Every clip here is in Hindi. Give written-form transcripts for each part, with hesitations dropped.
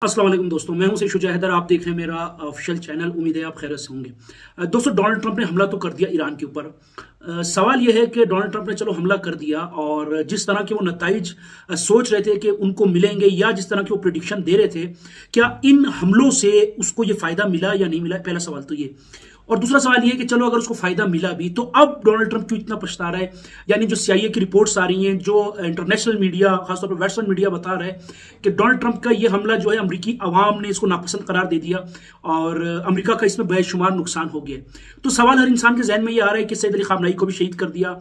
अस्सलाम वालेकुम दोस्तों, मैं हूं से शुजा हैदर। आप देख रहे हैं मेरा ऑफिशियल चैनल। उम्मीद है आप खैरियत से होंगे। दोस्तों, डोनाल्ड ट्रंप ने हमला तो कर दिया ईरान के ऊपर। सवाल यह है कि डोनाल्ड ट्रंप ने चलो हमला कर दिया, और जिस तरह के वो नताइज सोच रहे थे कि उनको मिलेंगे, या जिस तरह के वो प्रिडिक्शन दे रहे थे, क्या इन हमलों से उसको ये फायदा मिला या नहीं मिला? पहला सवाल तो ये। और दूसरा सवाल ये है कि चलो अगर उसको फायदा मिला भी, तो अब डोनाल्ड ट्रंप क्यों इतना पछता रहा है? यानी जो सीआईए की रिपोर्ट्स आ रही हैं, जो इंटरनेशनल मीडिया, खासतौर पर वेस्टर्न मीडिया बता रहा है कि डोनाल्ड ट्रंप का ये हमला जो है, अमरीकी अवाम ने इसको नापसंद करार दे दिया और अमरीका का इसमें बेशुमार नुकसान हो गया। तो सवाल हर इंसान के जहन में ये आ रहा है कि सैयद अली खामनेई को भी शहीद कर दिया।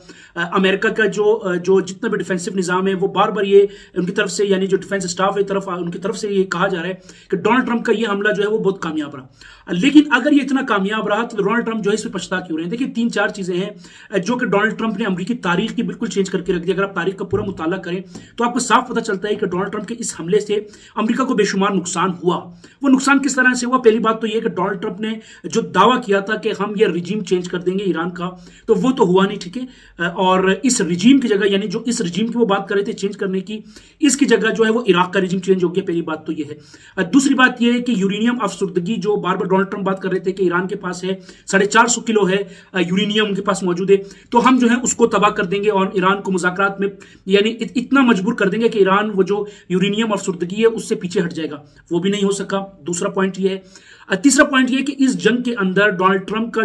अमेरिका का जो जितना भी डिफेंसिव निज़ाम है, वो बार बार ये उनकी तरफ से, यानी जो डिफेंस स्टाफ है उनकी तरफ से ये कहा जा रहा है कि डोनाल्ड ट्रंप का ये हमला जो है वो बहुत कामयाब रहा। लेकिन अगर ये इतना कामयाब रहा, तो डोनाल्ड ट्रंप जो है इस पर पछता क्यों रहे हैं? देखिए, तीन चार चीजें हैं जो कि डोनाल्ड ट्रंप ने अमेरिकी तारीख की बिल्कुल चेंज करके रख दी। अगर आप तारीख का पूरा मुताला करें तो आपको साफ पता चलता है कि डोनाल्ड ट्रंप के इस हमले से अमेरिका को बेशुमार नुकसान हुआ। वो नुकसान किस तरह से हुआ? पहली बात तो यह कि डोनाल्ड ट्रंप ने जो दावा किया था कि हम ये रिजीम चेंज कर देंगे ईरान का, तो वो तो हुआ नहीं, ठीक है। और इस रिजीम की जगह, यानी जो इस रिजीम की वो बात कर रहे थे चेंज करने की, इसकी जगह जो है वो इराक का रिजीम चेंज हो गया। पहली बात तो ये है। दूसरी बात यह है कि यूरेनियम अफसुर्दगी, जो बार बार डोनाल्ड ट्रंप बात कर रहे थे कि ईरान के पास है 450 किलो है यूरेनियम उनके पास मौजूद है, तो हम जो है उसको तबाह कर देंगे और ईरान को मुज़ाकरात में, यानी इतना मजबूर कर देंगे कि ईरान वो जो यूरेनियम अफसुर्दगी है उससे पीछे हट जाएगा। वो भी नहीं हो सका। दूसरा पॉइंट ये है। तीसरा पॉइंट ये कि इस जंग के अंदर डोनाल्ड ट्रंप का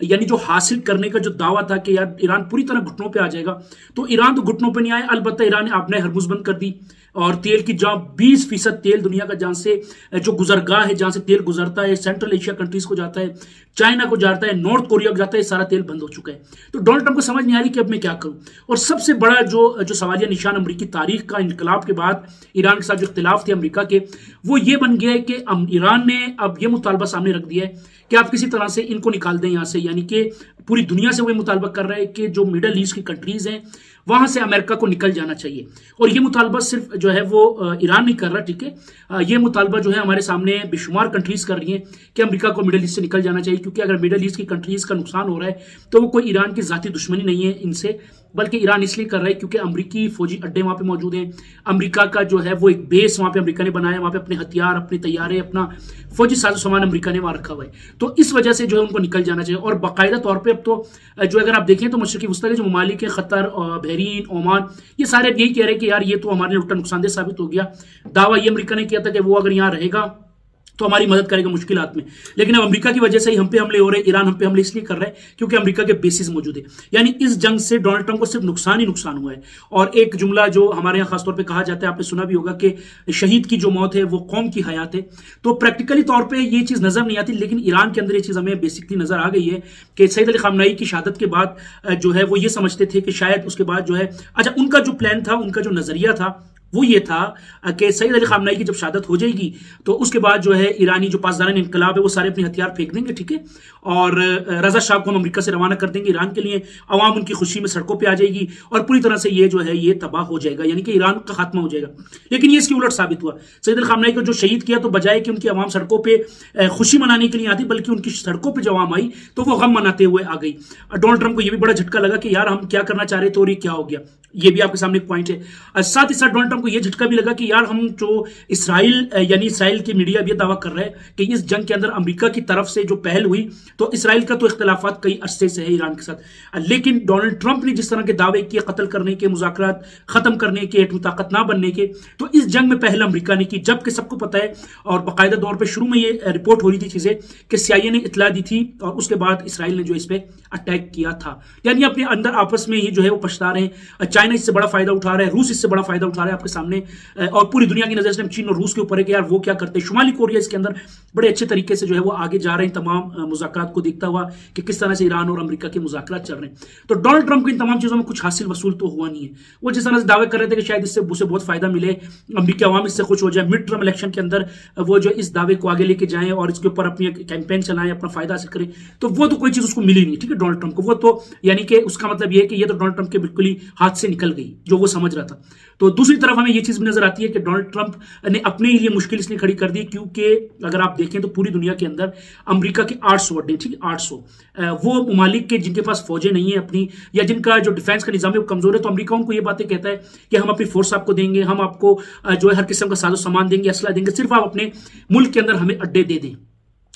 यानी जो हासिल करने का जो दावा था कि यार ईरान पूरी तरह घुटनों पे आ जाएगा, तो ईरान तो घुटनों पे नहीं आया। अलबत्ता ईरान ने आपने हरमुज बंद कर दी, और तेल की जहां 20% तेल दुनिया का, जहां से जो गुजरगाह है, जहां से तेल गुजरता है, सेंट्रल एशिया कंट्रीज को जाता है, चाइना को जाता है, नॉर्थ कोरिया को जाता है, सारा तेल बंद हो चुका है। तो डोनाल्ड ट्रंप को समझ नहीं आ रही कि अब मैं क्या करूं। और सबसे बड़ा जो सवालिया निशान अमरीकी तारीख का, इनकलाब के बाद ईरान के साथ जो इख्तिलाफ थे अमरीका के, वो ये बन गया है कि ईरान ने अब ये मुतालबा सामने रख दिया है कि आप किसी तरह से इनको निकाल दें यहां से। यानी कि पूरी दुनिया से वो मुतालबा कर रहा है कि जो मिडल ईस्ट की कंट्रीज हैं, वहां से अमेरिका को निकल जाना चाहिए। और ये मुतालबा सिर्फ जो है वो ईरान नहीं कर रहा, ठीक है। ये मुतालबा जो है हमारे सामने बेशुमार कंट्रीज कर रही हैं कि अमेरिका को मिडल ईस्ट से निकल जाना चाहिए, क्योंकि अगर मिडल ईस्ट की कंट्रीज का नुकसान हो रहा है तो वो कोई ईरान की जाती दुश्मनी नहीं है इनसे, बल्कि ईरान इसलिए कर रहा है क्योंकि अमरीकी फौजी अड्डे वहां पे मौजूद हैं। अमेरिका का जो है वो एक बेस वहां पे अमेरिका ने बनाया, वहां पे अपने हथियार, अपने तैयारे, अपना फौजी साजो सामान अमेरिका ने वहां रखा हुआ है। तो इस वजह से जो है उनको निकल जाना चाहिए। और बाकायदा तौर पर अब तो जो अगर आप देखें तो मशरकी वस्ता के जो ममालिक है, कतर, बहरीन, ओमान, ये सारे अब यही कह रहे हैं कि यार ये तो हमारे लिए उल्टा नुकसानदेह साबित हो गया। दावा ये अमेरिका ने किया था कि वो अगर यहाँ रहेगा तो हमारी मदद करेगा मुश्किलात में, लेकिन अब अमेरिका की वजह से ही हम पे हमले हो रहे हैं। ईरान हम पे हमले इसलिए कर रहा है क्योंकि अमेरिका के बेसिस मौजूद है। यानी इस जंग से डोनाल्ड ट्रंप को सिर्फ नुकसान ही नुकसान हुआ है। और एक जुमला जो हमारे यहाँ खासतौर पे कहा जाता है, आपने सुना भी होगा कि शहीद की जो मौत है वो कौम की हयात है। तो प्रैक्टिकली तौर पर ये चीज़ नजर नहीं आती, लेकिन ईरान के अंदर ये चीज़ हमें बेसिकली नजर आ गई है कि सैयद अली खामनेई की शहादत के बाद जो है वो ये समझते थे कि शायद उसके बाद जो है, अच्छा, उनका जो प्लान था, उनका जो नजरिया था वो ये था कि सैयद अली खामनेई की जब शहादत हो जाएगी तो उसके बाद जो है ईरानी जो पासदारान इनकलाब है वो सारे अपने हथियार फेंक देंगे, ठीक है। और रजा शाह को हम अमेरिका से रवाना कर देंगे ईरान के लिए। अवाम उनकी खुशी में सड़कों पे आ जाएगी और पूरी तरह से ये जो है ये तबाह हो जाएगा, यानी कि ईरान का खात्मा हो जाएगा। लेकिन ये इसकी उलट साबित हुआ। सैयद अली खामनेई को जो शहीद किया, तो बजाय कि उनकी अवाम सड़कों पर खुशी मनाने के लिए आती, बल्कि उनकी सड़कों पर जो अवाम आई तो वो गम मनाते हुए आ गई। डोनाल्ड ट्रंप को यह भी बड़ा झटका लगा कि यार हम क्या करना चाह रहे थे और ये क्या हो गया। ये भी आपके सामने एक पॉइंट है। साथ ही साथ डोनाल्ड ट्रंप को यह झटका भी लगा कि यार हम जो इसराइल, यानी इसराइल की मीडिया भी दावा कर रहा है कि इस जंग के अंदर अमेरिका की तरफ से जो पहल हुई, तो इसराइल का तो इख्तिलाफात कई अरसे से है ईरान के साथ, लेकिन डोनाल्ड ट्रंप ने जिस तरह के दावे किए कत्ल करने के, मुज़ाकरात खत्म करने के, एटमी ताकत ना बनने के, तो इस जंग में पहल अमेरिका ने की। जबकि सबको पता है और बाकायदा तौर पर शुरू में ये रिपोर्ट हो रही थी चीजें कि सीआईए ने इतला दी थी और उसके बाद इसराइल ने जो इस पर अटैक किया था। यानी अपने अंदर आपस में ही जो है वो पछता रहे हैं। चाइना इससे बड़ा फायदा उठा रहा है, रूस इससे बड़ा फायदा उठा रहा है आपके सामने, और पूरी दुनिया की नजर से चीन और रूस के ऊपर है कि यार वो क्या करते हैं। शुमाली कोरिया इसके अंदर बड़े अच्छे तरीके से जो है वो आगे जा रहे हैं तमाम मुज़ाकरात को देखता हुआ कि किस तरह से ईरान और अमेरिका के मुज़ाकरात चल रहे हैं। तो डोनाल्ड ट्रंप को इन तमाम चीजों में कुछ हासिल वसूल तो हुआ नहीं है। वो जिस तरह से दावे कर रहे थे कि शायद इससे उसे बहुत फायदा मिले, अमेरिकी अवाम इससे खुश हो जाए, मिड टर्म इलेक्शन के अंदर वो जो इस दावे को आगे लेके जाएं और इसके ऊपर अपनी कैंपेन चलाएं, अपना फायदा हासिल करें, तो वो तो कोई चीज उसको मिली नहीं, ठीक है, डोनाल्ड ट्रंप को। वो तो यानी कि उसका मतलब ये है कि ये तो डोनाल्ड ट्रंप के बिल्कुल ही हाथ से निकल गई जो वो समझ रहा था। तो दूसरी तरफ तरफ हमें ये चीज भी नजर आती है कि डोनाल्ड ट्रंप ने अपने लिए मुश्किल इसलिए खड़ी कर दी क्योंकि अगर आप देखें तो पूरी दुनिया के अंदर अमेरिका के 800 अड्डे, ठीक है 800, वो ममालिक के जिनके पास फौजें नहीं है अपनी, या जिनका जो डिफेंस का निजाम है वो कमजोर है, तो अमेरिका उनको ये बातें कहता है कि हम अपनी फोर्स आपको देंगे, हम आपको जो है हर किस्म का साजो सामान देंगे, असला देंगे, सिर्फ आप अपने मुल्क के अंदर हमें अड्डे दे दें।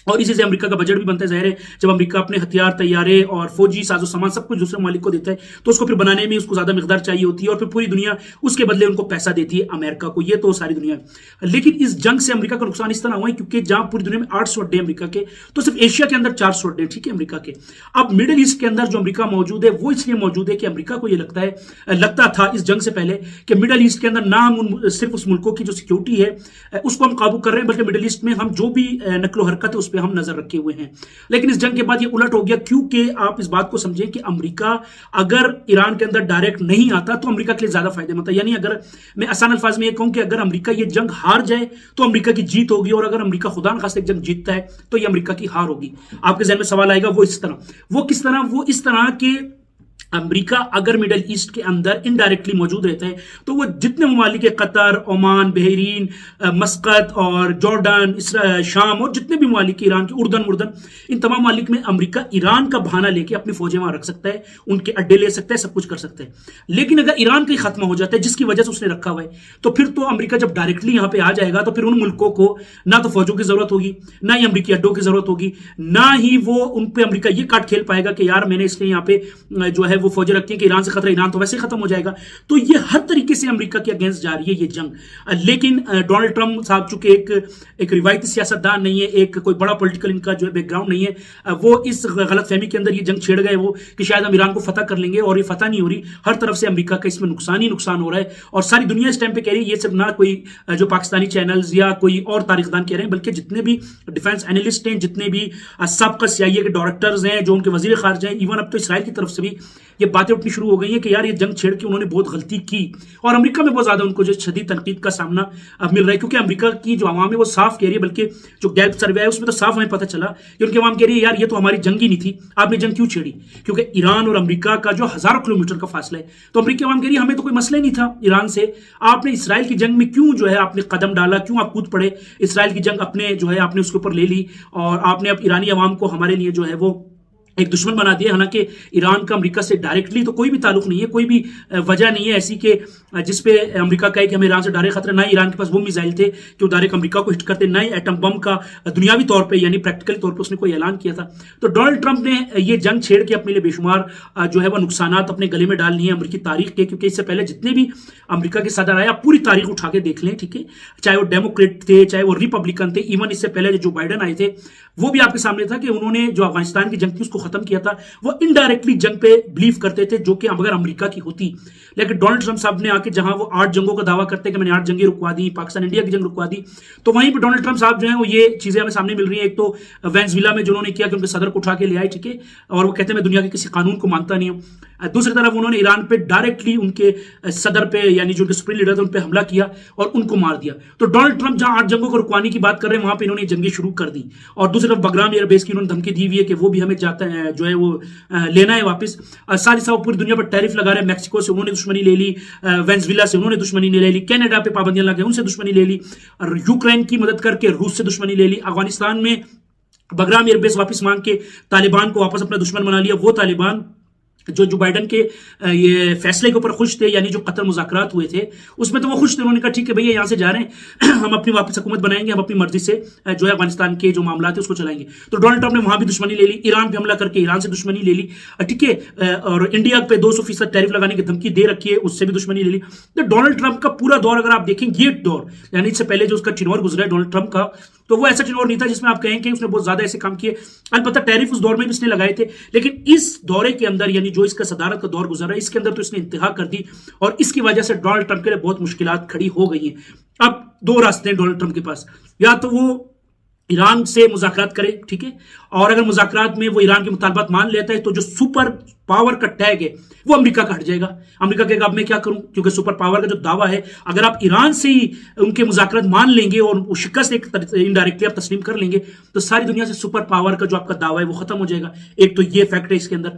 और इसी से अमेरिका का बजट भी बनता है। जाहिर है जब अमेरिका अपने हथियार, तैयारे और फौजी साजो सामान सब कुछ दूसरे मालिक को देता है तो उसको फिर बनाने में उसको ज्यादा मिकदार चाहिए होती है और फिर पूरी दुनिया उसके बदले उनको पैसा देती है अमेरिका को। ये तो सारी दुनिया है। लेकिन इस जंग से अमेरिका का नुकसान इस तरह हुआ है क्योंकि जहां पूरी दुनिया में 800 अड्डे अमेरिका के, तो सिर्फ एशिया के अंदर 400 अड्डे, ठीक है अमेरिका के। अब मिडिल ईस्ट के अंदर जो अमेरिका मौजूद है वो इसलिए मौजूद है कि अमेरिका को यह लगता था इस जंग से पहले कि मिडिल ईस्ट के अंदर ना हम सिर्फ उस मुल्कों की जो सिक्योरिटी है उसको हम काबू कर रहे हैं, बल्कि मिडिल ईस्ट में हम जो भी नकलो हरकत है उस पर हम नजर रखे हुए हैं। लेकिन इस जंग के बाद ये उलट हो गया क्योंकि आप इस बात को समझें कि अमेरिका अगर ईरान के अंदर डायरेक्ट नहीं आता तो अमेरिका के लिए ज्यादा फायदेमंद है। यानी अगर मैं आसान अल्फाज में ये कहूं कि अगर अमेरिका ये जंग हार जाए तो अमेरिका की जीत होगी, और अगर अमेरिका खुदा न खास्ता एक जंग जीतता है तो ये अमेरिका की हार होगी। आपके ज़हन में सवाल आएगा वो इस तरह, वो किस तरह, वो इस तरह के अमेरिका अगर मिडिल ईस्ट के अंदर इनडायरेक्टली मौजूद रहता है तो वो जितने ममालिक है, कतर, ओमान, बहरीन, मस्कत और जॉर्डन, शाम और जितने भी ममालिक ईरान के, उर्दन, इन तमाम ममालिक में अमेरिका ईरान का बहाना लेके अपनी फौजें वहां रख सकता है, उनके अड्डे ले सकता है, सब कुछ कर सकता है। लेकिन अगर ईरान का ही खत्म हो जाता है जिसकी वजह से उसने रखा हुआ है, तो फिर तो अमेरिका जब डायरेक्टली यहां पर आ जाएगा तो फिर उन मुल्कों को ना तो फौजों की जरूरत होगी, ना ही अमेरिकी अड्डों की जरूरत होगी, ना ही वो उन पर अमेरिका ये काट खेल पाएगा कि यार मैंने इसलिए यहाँ पे जो है वो फौजें रखती हैं कि ईरान से खतरा, ईरान तो वैसे ही खत्म हो जाएगा। तो ये हर तरीके से अमेरिका के अगेंस्ट जा रही है ये जंग। लेकिन डोनाल्ड ट्रंप साहब चूंकि एक रिवायती सियासतदान नहीं है, एक कोई बड़ा पॉलिटिकल इनका जो है बैकग्राउंड नहीं है, वो इस गलतफहमी के अंदर ये जंग छेड़ गए वो कि शायद हम ईरान को फतह कर लेंगे, और ये फतह नहीं हो रही, हर तरफ से अमेरिका का इसमें नुकसान ही नुकसान हो रहा है। और सारी दुनिया इस टाइम पे कह रही है, ये सिर्फ ना कोई जो पाकिस्तानी चैनल्स या कोई और तारीखदान कह रहे हैं, बल्कि जितने भी डिफेंस एनालिस्ट हैं, जितने भी साबका CIA के डायरेक्टर्स हैं, जो उनके वजीर खारजा हैं, इवन अब तो इसराइल की तरफ से भी ये बातें उठनी शुरू हो गई है कि यार ये जंग छेड़ के उन्होंने बहुत गलती की। और अमेरिका में बहुत ज्यादा उनको जो शदीद तनकीद का सामना अब मिल रहा है, क्योंकि अमेरिका की जो आवाम है वो साफ कह रही है, बल्कि जो गैल्प सर्वे है उसमें तो साफ हमें पता चला कि उनकी आवाम कह रही है यार ये तो हमारी जंग ही नहीं थी, आपने जंग क्यों छेड़ी? क्योंकि ईरान और अमेरिका का जो हजारों किलोमीटर का फासला है, तो अमेरिकी आवाम कह रही है हमें तो कोई मसला ही नहीं था ईरान से, आपने इसराइल की जंग में क्यों जो है आपने कदम डाला, क्यों आप कूद पड़े, इसराइल की जंग अपने जो है आपने उसके ऊपर ले ली, और आपने अब ईरानी आवाम को हमारे लिए जो है वो एक दुश्मन बना दिया। हालांकि ईरान का अमेरिका से डायरेक्टली तो कोई भी ताल्लुक नहीं है, कोई भी वजह नहीं है ऐसी कि जिसपे अमेरिका कहे कि हमें ईरान से डायरेक्ट खतरा, ना ईरान के पास वो मिसाइल थे कि वो डायरेक्ट अमेरिका को हिट करते, ना ही एटम बम का दुनियावी तौर पे यानी प्रैक्टिकली तौर पे उसने कोई ऐलान किया था। तो डोनाल्ड ट्रंप ने ये जंग छेड़ के अपने लिए बेशुमार जो है वो नुकसानात अपने गले में डाल लिए हैं अमेरिकी तारीख के, क्योंकि इससे पहले जितने भी अमेरिका के सदर आए, पूरी तारीख उठा के देख लें, ठीक है, चाहे वो डेमोक्रेट थे, चाहे वो रिपब्लिकन थे, इवन इससे पहले जो बाइडन आए थे वो भी आपके सामने था कि उन्होंने जो अफगानिस्तान की जंग थी उसको खत्म किया था, वो इनडायरेक्टली जंग पे बिलीव करते थे जो कि अगर अमेरिका की होती। लेकिन डोनाल्ड ट्रंप साहब ने आके जहां वो 8 जंगों का दावा करते हैं कि मैंने 8 जंगें रुकवा दी, पाकिस्तान इंडिया की जंग रुकवा दी, तो वहीं पर डोनाल्ड ट्रंप साहब जो है वो ये चीजें हमें सामने मिल रही है। एक तो वेनेजुएला में जो उन्होंने किया कि उनके सदर को उठा के ले आए, ठीक है, और वो कहते हैं मैं दुनिया के किसी कानून को मानता नहीं हूं। दूसरी तरफ उन्होंने ईरान पे डायरेक्टली उनके सदर पे यानी जो सुप्रीम लीडर थे उन पे हमला किया और उनको मार दिया। तो डोनाल्ड ट्रंप जहां 8 जंगों को रुकवाने की बात कर रहे हैं वहां पे इन्होंने जंगें शुरू कर दी, और दूसरी तरफ बगराम एयरबेस की उन्होंने धमकी दी हुई है कि वो भी हमें जाता है जो है वो लेना है वापस। साथ ही साथ पूरी दुनिया पर टैरिफ लगा रहे हैं, मैक्सिको से उन्होंने दुश्मनी ले ली, वेनेजुएला से उन्होंने दुश्मनी ले ली, कनाडा पे पाबंदियां लगा उनसे दुश्मनी ले ली, और यूक्रेन की मदद करके रूस से दुश्मनी ले ली, अफगानिस्तान में बगराम एयरबेस वापस मांग के तालिबान को वापस अपना दुश्मन बना लिया। वो तालिबान जो बाइडन के ये फैसले के ऊपर खुश थे, यानी जो कतर मुज़ाकरात हुए थे उसमें तो वो खुश थे, उन्होंने कहा ठीक है भैया यहाँ से जा रहे हैं हम अपनी वापस हुकूमत बनाएंगे, हम अपनी मर्जी से जो है अफगानिस्तान के जो मामला थे उसको चलाएंगे। तो डोनाल्ड ट्रंप ने वहां भी दुश्मनी ले ली, ईरान पे हमला करके ईरान से दुश्मनी ले ली, ठीक है, और इंडिया पे 200% टैरिफ लगाने की धमकी दे रखी है, उससे भी दुश्मनी ले ली। तो डोनाल्ड ट्रंप का पूरा दौर अगर आप देखें, ये दौर यानी इससे पहले जो उसका चिनौर गुजरा है डोनाल्ड ट्रंप का, तो वो ऐसा चिनौर नहीं था जिसमें आप कहें कि उसने बहुत ज्यादा ऐसे काम किए। अलबत्ता टैरिफ उस दौर में भी इसने लगाए थे, लेकिन इस दौरे के अंदर यानी जो इसका सदारत का दौर गुजरा है इसके अंदर तो इसने इंतहा कर दी, और इसकी वजह से डोनाल्ड ट्रंप के लिए बहुत मुश्किलात खड़ी हो गई हैं। अब 2 रास्ते हैं डोनाल्ड ट्रंप के पास, या तो वो ईरान से मुज़ाकरात करे, ठीक है, और अगर मुज़ाकरात में वो ईरान के मुतालबात मान लेता है तो जो सुपर पावर का टैग है वो अमेरिका का हट जाएगा। अमेरिका कहेगा अब मैं क्या करूं, क्योंकि सुपर पावर का जो दावा है अगर आप ईरान से ही उनके मुज़ाकरात मान लेंगे और शिकस्त एक इनडायरेक्टली आप तस्लीम कर लेंगे तो सारी दुनिया से सुपर पावर का जो आपका दावा है वो खत्म हो जाएगा। एक तो ये फैक्ट है इसके अंदर।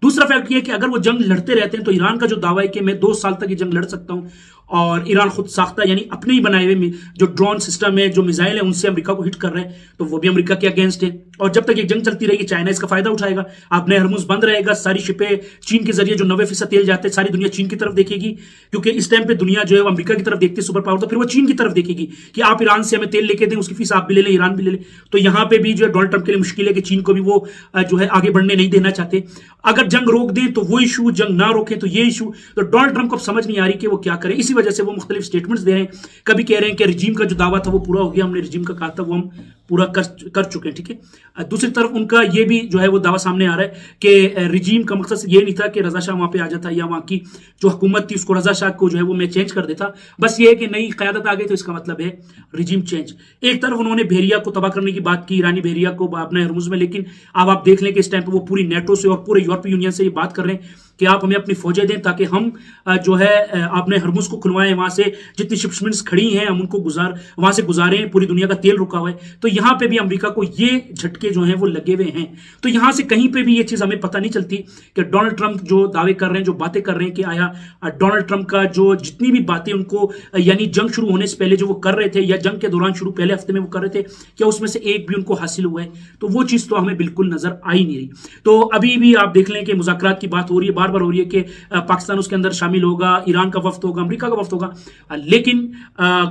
दूसरा फैक्ट ये है कि अगर वो जंग लड़ते रहते हैं तो ईरान का जो दावा है कि मैं 2 साल तक ये जंग लड़ सकता हूं और ईरान खुद साख्ता यानी अपने ही बनाए हुए जो ड्रोन सिस्टम है, जो मिसाइल है, उनसे अमेरिका को हिट कर रहे हैं, तो वो भी अमेरिका के अगेंस्ट है। और जब तक ये जंग चलती रहेगी चाइना इसका फायदा उठाएगा। आपने हरमुज बंद रहेगा, सारी शिपें चीन के जरिए जो 90% तेल जाते हैं सारी दुनिया चीन की तरफ देखेगी, क्योंकि इस टाइम पे दुनिया जो है वो अमेरिका की तरफ देखती है सुपर पावर, तो फिर वो चीन की तरफ देखेगी कि आप ईरान से हमें तेल लेके दें, उसकी फीस आप भी ले लें, ईरान भी ले लें। तो यहां पे भी जो है डोनाल्ड ट्रंप के लिए मुश्किल है कि चीन को भी वो जो है आगे बढ़ने नहीं देना चाहते। अगर जंग रोक दें तो वो इशू, जंग ना रोकें तो ये इशू। तो डोनाल्ड ट्रंप को अब समझ नहीं आ रही कि वो क्या करे, इसी वजह से वो मुख्तलिफ स्टेटमेंट्स दे रहे हैं। कभी कह रहे हैं कि रिजीम का जो दावा था वो पूरा हो गया, हमने रिजीम का कहा था वो हम पूरा कर चुके हैं, ठीक है। दूसरी तरफ उनका ये भी जो है वो दावा सामने आ रहा है कि रिजीम का मकसद ये नहीं था कि रजा शाह वहां पे आ जाता या वहां की जो हुकूमत थी उसको रजा शाह को जो है वो मैं चेंज कर देता, बस ये है कि नई क़यादत आ गई तो इसका मतलब है रिजीम चेंज। एक तरफ उन्होंने बहरिया को तबाह करने की बात की, ईरानी बहरिया को अपने हरमुज में, लेकिन अब आप देख लें कि इस टाइम पे वो पूरी नेटो से और पूरे यूरोपीय यूनियन से ये बात कर रहे हैं कि आप हमें अपनी फौजें दें ताकि हम जो है अपने हरमुज को खुलवाएं, वहां से जितनी शिपमेंट्स खड़ी हैं हम उनको वहां से गुजारें, पूरी दुनिया का तेल रुका हुआ है। तो यहां पे भी अमेरिका को ये झटके जो हैं वो लगे हुए हैं। तो यहां से कहीं पे भी ये चीज हमें पता नहीं चलती कि डोनाल्ड ट्रंप जो दावे कर रहे हैं, जो बातें कर रहे हैं कि आया डोनाल्ड ट्रंप का जो जितनी भी बातें उनको यानी जंग शुरू होने से पहले जो वो कर रहे थे या जंग के दौरान शुरू पहले हफ्ते में वो कर रहे थे, क्या उसमें से एक भी उनको हासिल हुआ है? तो वो चीज तो हमें बिल्कुल नजर आ ही नहीं रही। तो अभी भी आप देख लें कि मुज़ाकरात की बात हो रही है, बार बार हो रही है कि पाकिस्तान उसके अंदर शामिल होगा, ईरान का वफ्द होगा, अमेरिका का वफ्द होगा, लेकिन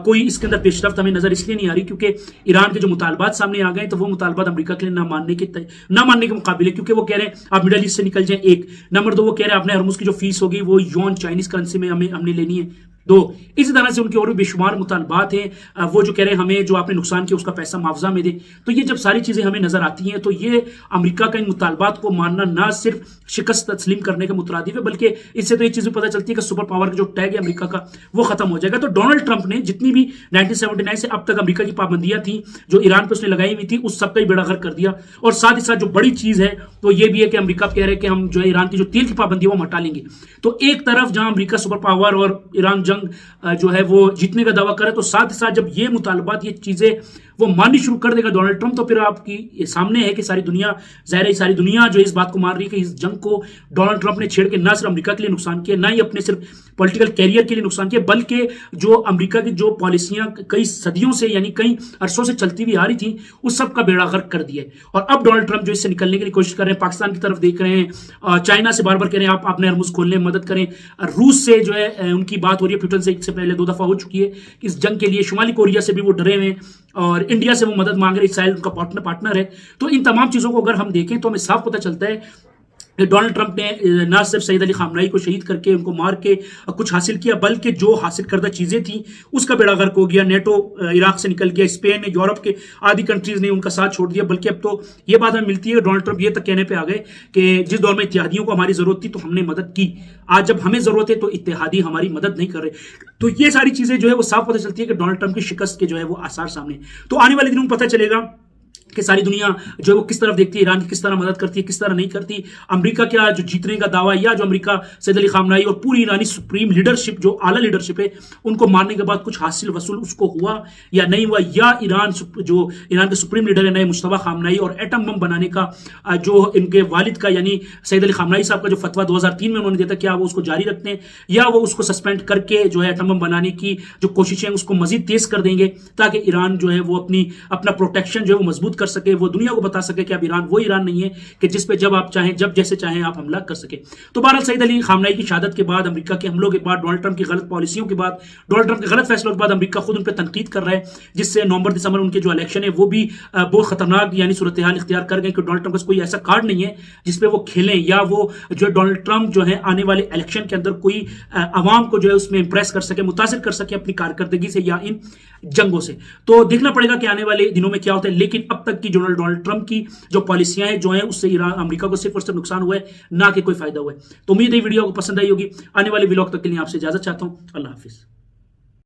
कोई इसके अंदर पेशरफ्त हमें नजर इसलिए नहीं आ रही क्योंकि ईरान के जो मुतालबात सामने आ गए तो वो मुतालबात अमेरिका के लिए ना मानने के मुकाबले, क्योंकि वो कह रहे हैं आप मिडल ईस्ट से निकल जाएं, एक नंबर 2 वो कह रहे हैं आपने हरमुज की जो फीस होगी वो यौन चाइनीज करेंसी में हमने लेनी है, 2 इसी तरह से उनके और भी बेशुमार मुतालबात हैं। वो जो कह रहे हैं हमें जो आपने नुकसान किया उसका पैसा मुआवजा में दे। तो ये जब सारी चीजें हमें नजर आती हैं तो ये अमेरिका का इन मुतालबात को मानना ना सिर्फ शिकस्त तस्लीम करने के मुतरादिफ है, बल्कि इससे तो ये चीज भी पता चलती है कि सुपर पावर का जो टैग है अमेरिका का वो खत्म हो जाएगा। तो डोनाल्ड ट्रंप ने जितनी भी 1979 से अब तक अमेरिका की पाबंदियां थी जो ईरान पर उसने लगाई हुई थी उस सबका ही बेड़ा गर्क कर दिया। और साथ ही साथ जो बड़ी चीज है तो ये भी है कि अमेरिका कह रहे हैं कि हम जो है ईरान की जो तेल की पाबंदी है वो हटा लेंगे। तो एक तरफ जहां अमेरिका सुपर पावर और ईरान जो है वो जीतने का दावा करे, तो साथ ही साथ जब ये मुतालबात, ये चीजें वो माननी शुरू कर देगा डोनाल्ड ट्रंप, तो फिर आपकी सामने है कि सारी दुनिया, जाहिर है सारी दुनिया जो इस बात को मान रही है कि इस जंग को डोनाल्ड ट्रंप ने छेड़ के ना सिर्फ अमेरिका के लिए नुकसान किया, ना ही अपने सिर्फ पॉलिटिकल कैरियर के लिए नुकसान किया, बल्कि जो अमेरिका की जो पॉलिसियां कई सदियों से यानी कई अरसों से चलती हुई आ रही थी उस सब का बेड़ा गर्क कर दिया है। और अब डोनाल्ड ट्रंप जो इससे निकलने के लिए कोशिश कर रहे हैं, पाकिस्तान की तरफ देख रहे हैं, चाइना से बार बार कह रहे हैं आप अपने हरमुज खोलने में मदद करें, रूस से जो है उनकी बात हो रही है, पुतिन से इससे पहले 2 दफा हो चुकी है कि इस जंग के लिए, शुमाली कोरिया से भी वो डरे हुए हैं और इंडिया से वो मदद मांग रहे, इस्राइल उनका पार्टनर है। तो इन तमाम चीजों को अगर हम देखें तो हमें साफ पता चलता है डोनाल्ड ट्रंप ने ना सिर्फ सईद अली खामनेई को शहीद करके उनको मार के कुछ हासिल किया, बल्कि जो हासिल करदा चीजें थी उसका बेड़ा गर्क हो गया। नेटो इराक से निकल गया, स्पेन ने, यूरोप के आदि कंट्रीज ने उनका साथ छोड़ दिया। बल्कि अब तो ये बात हमें मिलती है कि डोनाल्ड ट्रंप ये तक कहने पे आ गए कि जिस दौर में इत्तेहादियों को हमारी जरूरत थी तो हमने मदद की, आज जब हमें जरूरत है तो इत्तेहादी हमारी मदद नहीं कर रहे। तो ये सारी चीजें जो है वो साफ पता चलती है कि डोनाल्ड ट्रंप की शिकस्त के जो है वो आसार सामने। तो आने वाले दिनों में पता चलेगा कि सारी दुनिया जो है वो किस तरफ देखती है, ईरान की किस तरह मदद करती है, किस तरह नहीं करती, अमेरिका क्या जो जीतने का दावा, या जो अमेरिका सईद अली खामनेई और पूरी ईरानी सुप्रीम लीडरशिप जो आला लीडरशिप है उनको मारने के बाद कुछ हासिल वसूल उसको हुआ या नहीं हुआ, या ईरान के सुप्रीम लीडर है नए मुश्तबा खामनेई और एटम बम बनाने का जो इनके वालिद का यानी सईद अली खामनेई साहब का जो फतवा 2003 में उन्होंने दिया था, क्या वो उसको जारी रखते हैं या वो उसको सस्पेंड करके जो है एटम बम बनाने की जो कोशिशें उसको मजीद तेज कर देंगे ताकि ईरान जो है वो अपना प्रोटेक्शन जो है वो मजबूत कर सके, वो दुनिया को बता सके कि अब ईरान वो ईरान नहीं है कि जिस पे जब आप चाहें, जब जैसे चाहें आप हमला कर सके। तो बहरहाल सईद अली खामनेई की शहादत के बाद, अमेरिका के हमलों के बाद, डोनाल्ड ट्रंप की गलत पॉलिसियों के बाद, डोनाल्ड ट्रंप के गलत फैसलों के बाद अमेरिका खुद उन पर तनकीद कर रहा है, जिससे नवंबर दिसंबर उनके जो इलेक्शन है वो भी बहुत खतरनाक यानी सूरत हाल इख्तियार कर गए कि डोनाल्ड ट्रंप का कोई ऐसा कार्ड नहीं है जिसपे वो खेलें, या वो जो डोनाल्ड ट्रंप जो है आने वाले इलेक्शन के अंदर कोई आवाम को जो है उसमें इंप्रेस कर सके, मुतासिर कर सके अपनी कारकर्दगी से या इन जंगों से। तो देखना पड़ेगा कि आने वाले दिनों में क्या होता है, लेकिन अब तक की डोनाल्ड ट्रंप की जो पॉलिसियां हैं जो हैं उससे ईरान अमेरिका को सिर्फ और सिर्फ नुकसान हुआ है, ना कि कोई फायदा हुआ है। तो उम्मीद है वीडियो को पसंद आई होगी। आने वाले व्लॉग तक के लिए आपसे इजाजत चाहता हूं। अल्लाह हाफिज।